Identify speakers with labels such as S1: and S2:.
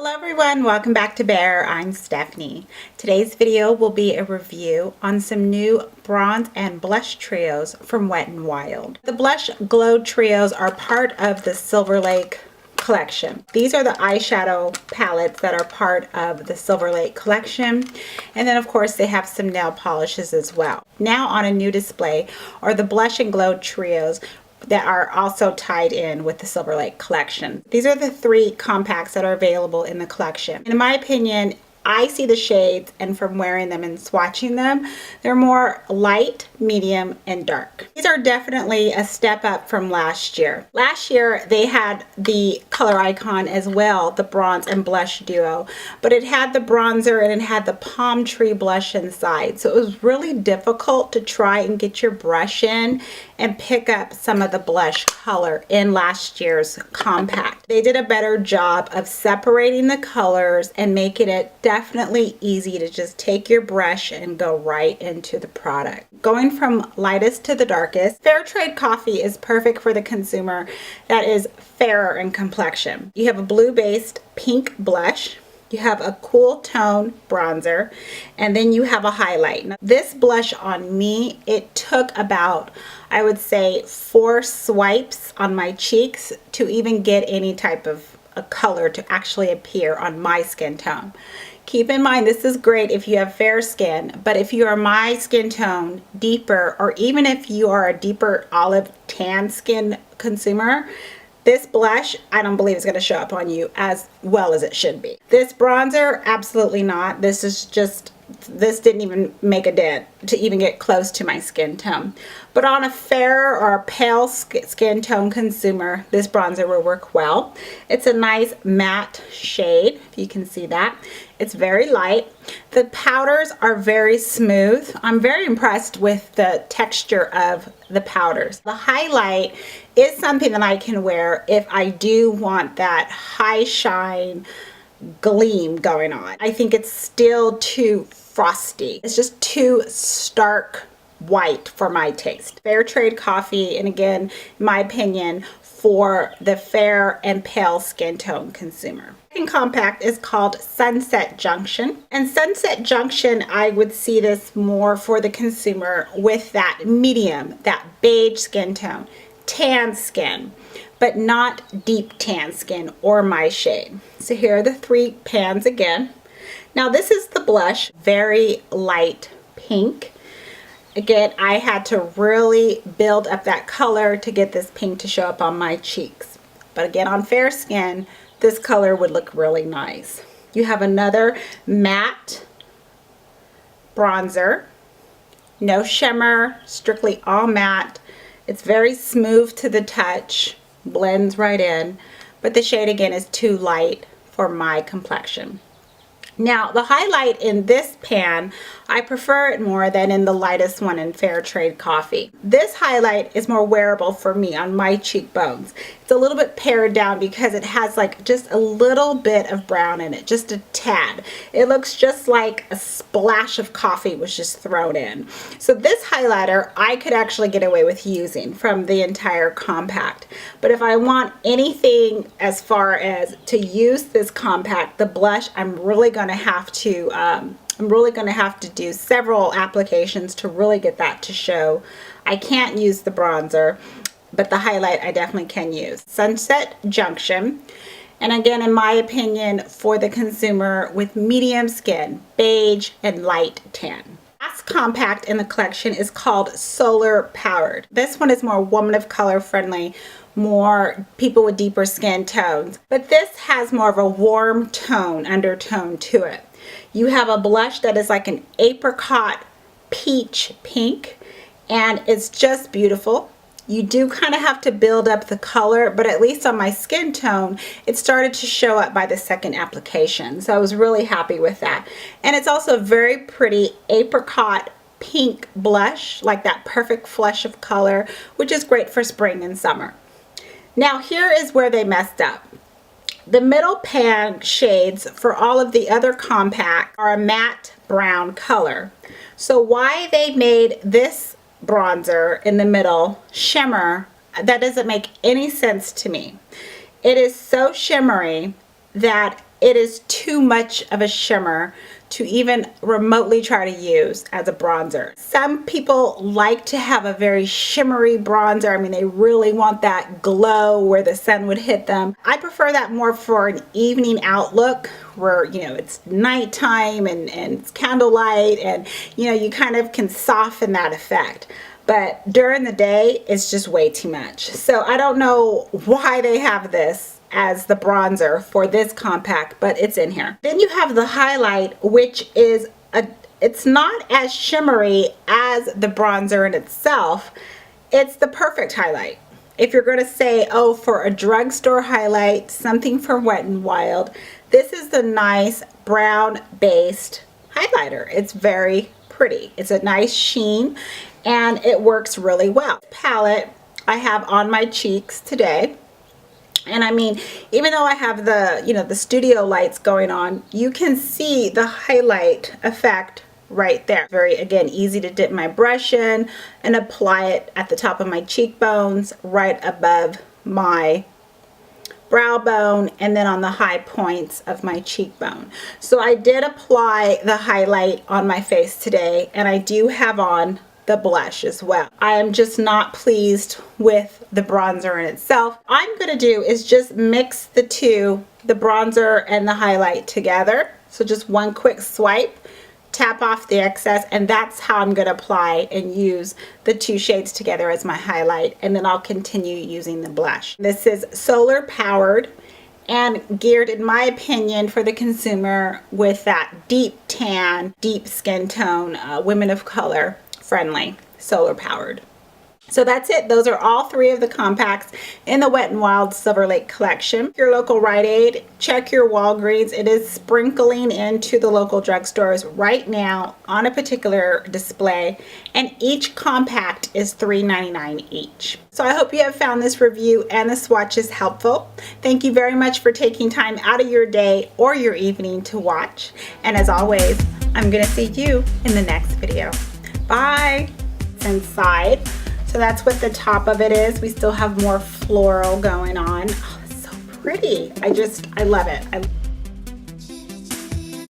S1: Hello everyone, welcome back to ByBare. I'm Stephanie. Today's video will be a review on some new bronze and blush trios from Wet n Wild. The blush glow trios are part of the Silver Lake collection. These are the eyeshadow palettes that are part of the Silver Lake collection, and then of course they have some nail polishes as well. Now on a new display are the blush and glow trios that are also tied in with the Silver Lake collection. These are the three compacts that are available in the collection. In my opinion, I see the shades, and from wearing them and swatching them, they're more light, medium, and dark. These are definitely a step up from last year. Last year, they had the color icon as well, the bronze and blush duo, but it had the bronzer and it had the palm tree blush inside. So it was really difficult to try and get your brush in and pick up some of the blush color in last year's compact. They did a better job of separating the colors and making it definitely easy to just take your brush and go right into the product. Going from lightest to the darkest, Fair Trade Coffee is perfect for the consumer that is fairer in complexion. You have a blue-based pink blush, you have a cool tone bronzer, and then you have a highlight. Now, this blush on me, it took about, I would say, 4 swipes on my cheeks to even get any type of a color to actually appear on my skin tone. Keep in mind, this is great if you have fair skin, but if you are my skin tone, deeper, or even if you are a deeper olive tan skin consumer, this blush, I don't believe is going to show up on you as well as it should be. This bronzer, absolutely not. This didn't even make a dent to even get close to my skin tone. But on a fair or a pale skin tone consumer, this bronzer will work well. It's a nice matte shade, if you can see that. It's very light. The powders are very smooth. I'm very impressed with the texture of the powders. The highlight is something that I can wear if I do want that high shine gleam going on. I think it's still too frosty. It's just too stark white for my taste. Fair Trade Coffee, and again, in my opinion, for the fair and pale skin tone consumer. The second compact is called Sunset Junction. And Sunset Junction, I would see this more for the consumer with that medium, that beige skin tone, tan skin, but not deep tan skin or my shade. So here are the 3 pans again. Now this is the blush, very light pink. Again, I had to really build up that color to get this pink to show up on my cheeks. But again, on fair skin, this color would look really nice. You have another matte bronzer, no shimmer, strictly all matte. It's very smooth to the touch, blends right in, but the shade again is too light for my complexion. Now the highlight in this pan, I prefer it more than in the lightest one in Fair Trade Coffee. This highlight is more wearable for me on my cheekbones. It's a little bit pared down because it has like just a little bit of brown in it, just a tad. It looks just like a splash of coffee was just thrown in. So this highlighter I could actually get away with using from the entire compact. But if I want anything as far as to use this compact, the blush, I'm really going to have to do several applications to really get that to show. I can't use the bronzer, but the highlight I definitely can use. Sunset Junction, and again, in my opinion, for the consumer with medium skin, beige and light tan. Last compact in the collection is called Solar Powered. This one is more woman of color friendly, more people with deeper skin tones, but this has more of a warm tone, undertone to it. You have a blush that is like an apricot peach pink, and it's just beautiful. You do kind of have to build up the color, but at least on my skin tone, it started to show up by the second application. So I was really happy with that. And it's also a very pretty apricot pink blush, like that perfect flush of color, which is great for spring and summer. Now here is where they messed up. The middle pan shades for all of the other compact are a matte brown color. So why they made this bronzer in the middle shimmer, that doesn't make any sense to me. It is so shimmery that it is too much of a shimmer to even remotely try to use as a bronzer. Some people like to have a very shimmery bronzer. I mean, they really want that glow where the sun would hit them. I prefer that more for an evening outlook where, you know, it's nighttime and it's candlelight, and, you know, you kind of can soften that effect. But during the day, it's just way too much. So I don't know why they have this as the bronzer for this compact, but it's in here. Then you have the highlight, which is it's not as shimmery as the bronzer in itself. It's the perfect highlight. If you're going to say, oh, for a drugstore highlight, something from Wet n Wild, this is the nice brown based highlighter. It's very pretty. It's a nice sheen and it works really well. Palette I have on my cheeks today. And I mean, even though I have the, you know, the studio lights going on, you can see the highlight effect right there. Very, again, easy to dip my brush in and apply it at the top of my cheekbones, right above my brow bone, and then on the high points of my cheekbone. So I did apply the highlight on my face today, and I do have on the blush as well. I am just not pleased with the bronzer in itself. All I'm going to do is just mix the two, the bronzer and the highlight together. So just one quick swipe, tap off the excess, and that's how I'm going to apply and use the two shades together as my highlight, and then I'll continue using the blush. This is solar powered and geared, in my opinion, for the consumer with that deep tan, deep skin tone, women of color friendly, solar powered. So that's it. Those are all three of the compacts in the Wet n Wild Silver Lake collection. Your local Rite Aid, check your Walgreens. It is sprinkling into the local drugstores right now on a particular display, and each compact is $3.99 each. So I hope you have found this review and the swatches helpful. Thank you very much for taking time out of your day or your evening to watch. And as always, I'm going to see you in the next video. Bye. It's inside. So that's what the top of it is. We still have more floral going on. Oh, it's so pretty. I love it.